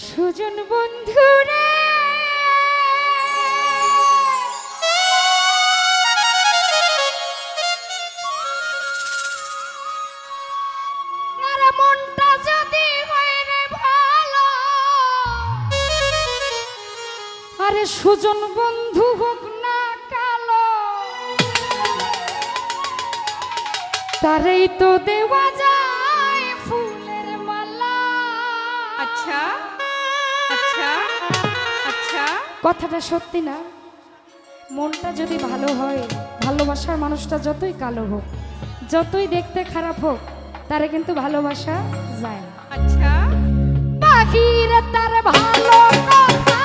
সুজন বন্ধুরে মনটা যদি হয় রে ভালো, আরে সুজন বন্ধু হোক না কালো, তারেই তো দেওয়া যায় ফুলের মালা। আচ্ছা আচ্ছা আচ্ছা, কথাটা সত্যি না? মনটা যদি ভালো হয়, ভালোবাসার মানুষটা যতই কালো হোক, যতই দেখতে খারাপ হোক, তারে কিন্তু ভালোবাসা যায়। আচ্ছা, বাহিরে তার ভালো কথা,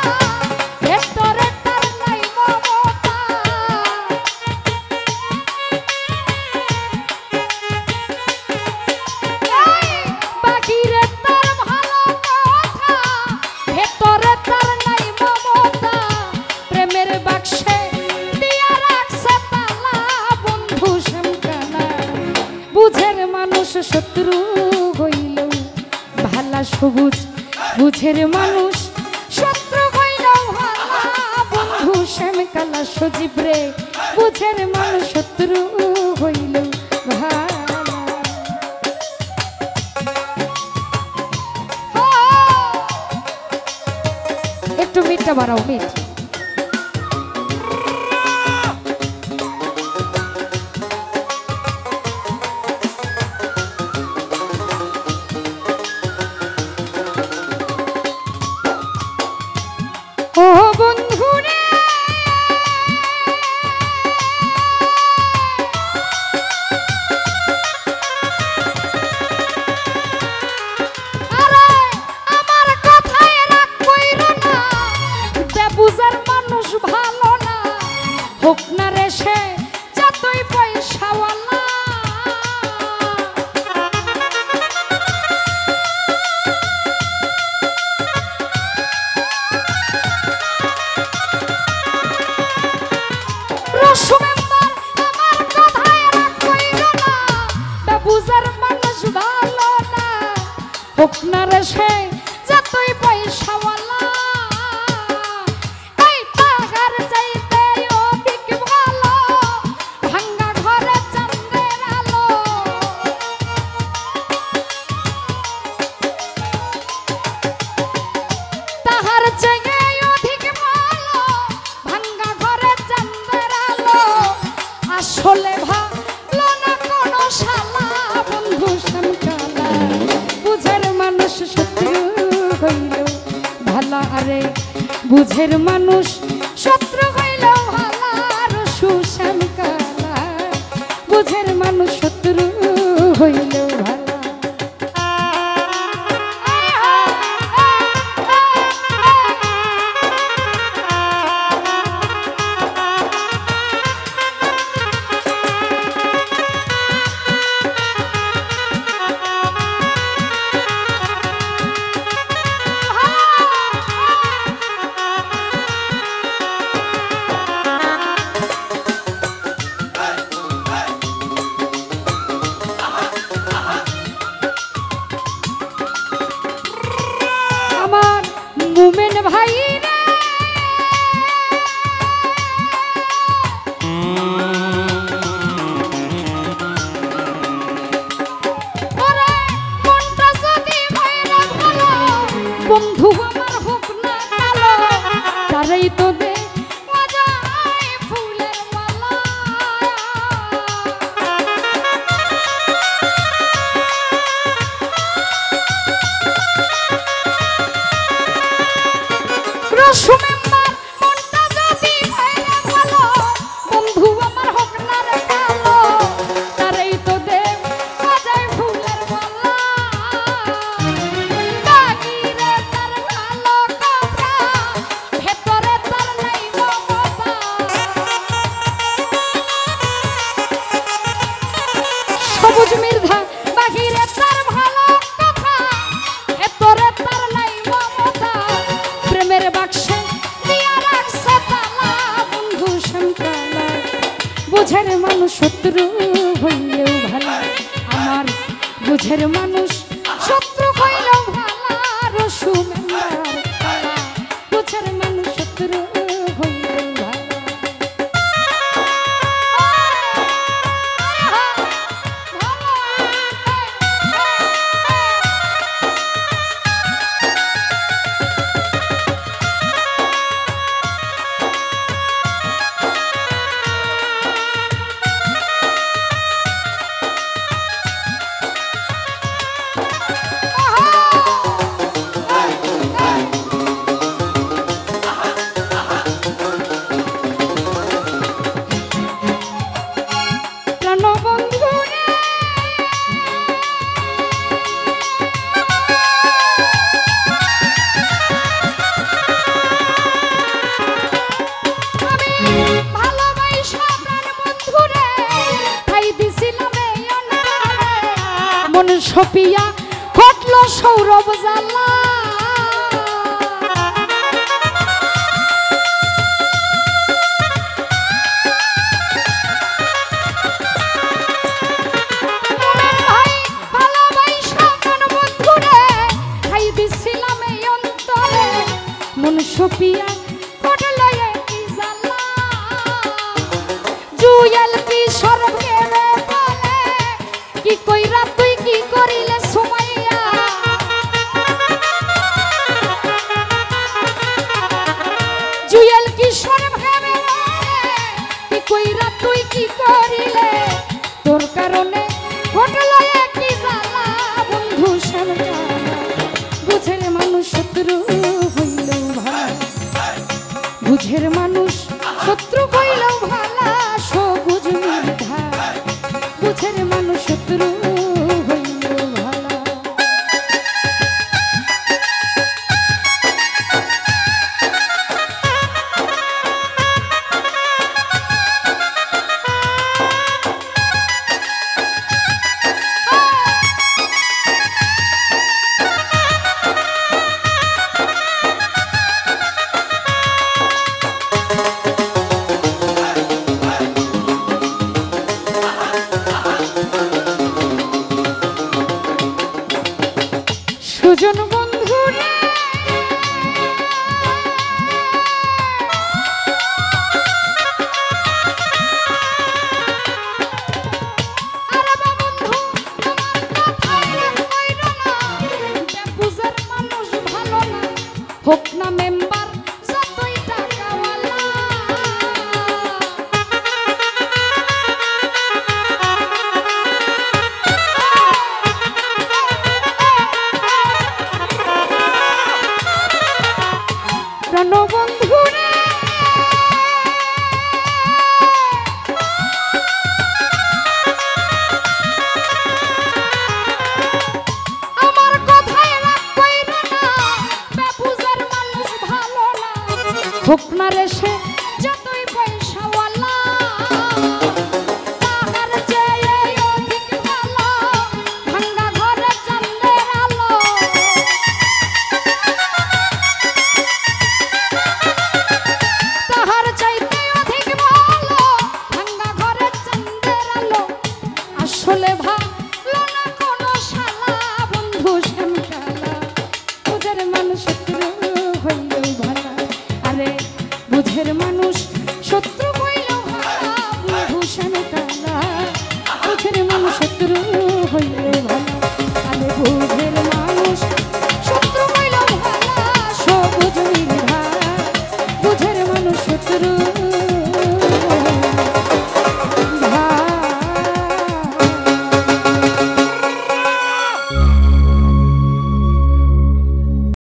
ভেতরে তার নাই মমতা। বাহিরে তার ভালো কথা, ভেতরে তার নাই মমতা। প্রেমের বাক্সে দিয়া রাখছে তালা, বন্ধু শ্যামকানা। বুঝের মানুষ শত্রু হইল ভালা, সবুজ বুঝের মানুষ শত্রু হইল ভালা। বন্ধু শ্যামকালা সজীব রে, বুঝের মানুষ শত্রু হইল ভালা। একটু মিটটা বাড়াও, মিট। ও বন্ধু রে, আরে আমার কথায় রাগ কইরো না, বেবুজার মানুষ ভালো না, হোক না রে সে যতই পয়সাওয়ালা। আমার কথায় রাগ কইরো না, বেবুজার মানুষ ভালো না, হোক না রে সে যতই পয়সাওয়ালা। এই টাকার চাইতে অধিক ভালো, ভাঙ্গা ঘরে চাঁদের আলো। তাহার চেয়ে অধিক ভালো, ভাঙ্গা ঘরে চাঁদের আলো। আসলে ভালো না কোনো শালা, বন্ধু শ্যামকালা। বুঝের মানুষ শত্রু হইল ভালা, আরে বুঝের মানুষ শত্রু হইল ভালা। রসু শ্যামকালা, বুঝের মানুষ শত্রু হইল ভালা। আমার মুমেন ভাই রে, ওরে মনটা যদি ভাইরা ভালো, বন্ধু আমার হোক না কালো, তারেই তো দে যায় ফুলের মালা। রসুমেম্বার মনটা যদি ভাইরা ভালো, বন্ধু আমার হোক না রে কালো, তারেই তো দেব বাজায় ফুলের মালা। বাহিরে তার ভালো কথা, ভেতরে তার নাই মমতা। সবুজ মির্ধা, বাহিরে তার ভালো কথা, ভেতরে তার নাই মমতা। প্রেমের বাক্সে দিয়া রাখছে তালা, বন্ধু শ্যামকালা। বুঝের মানুষ শত্রু হইলেও ভালো, আমার বুঝের মানুষ শত্রু হইলেও ভালো। রসুম সপিয়া ঘটল সৌরভ জ্বালা ভাই ভালোবাসা কোন বন্ধুরে খাই দিছিলাম এই অন্তরে মন সপিয়া ঘটল একই জ্বালা জুয়েল কি সরবে বলে কি কইরা তুই কি করিলে সুমাইয়া জুয়েল কিশোর ভাবে কি কইরা তুই কি করিলে তোর কারণে ঘটল একই জ্বালা বন্ধু শ্যামলা বুঝের মানুষ শত্রু হইলেও ভালো বুঝের মানুষ শত্রু হইলেও ভালো সবুজ মিঠা বুঝের মানুষ শত্রু হইলেও ভালো সুজন বন্ধু রে আরে বা বন্ধু তোমার কথা কইরো না বেবুজার মানুষ ভালো না হোক না মেম্বার যতই টাকাওয়ালা বন্ধুরে আমার কথায় রাগ কইরো না বেবুজার মানুষ ভালো না হোক না রে সে যতই পয়সাওয়ালা তাহার চেয়ে অধিক ভালো ভাঙ্গা ঘরে চাঁদের আলো তাহার চাইতে অধিক ভালো ভাঙ্গা ঘরে চাঁদের আলো আসলে ভালো না কোনো শালা বন্ধু শ্যামকালা বুঝের মানুষ শত্রু হইলেও ভালো আরে বুঝের মানুষ শত্রু হইলেও ভালো বন্ধু শ্যামকালা বুঝের মানুষ শত্রু হইলেও ভালো আরে বুঝের মানুষ শত্রু হইলেও ভালো সবুজ মিঠা বুঝের মানুষ শত্রু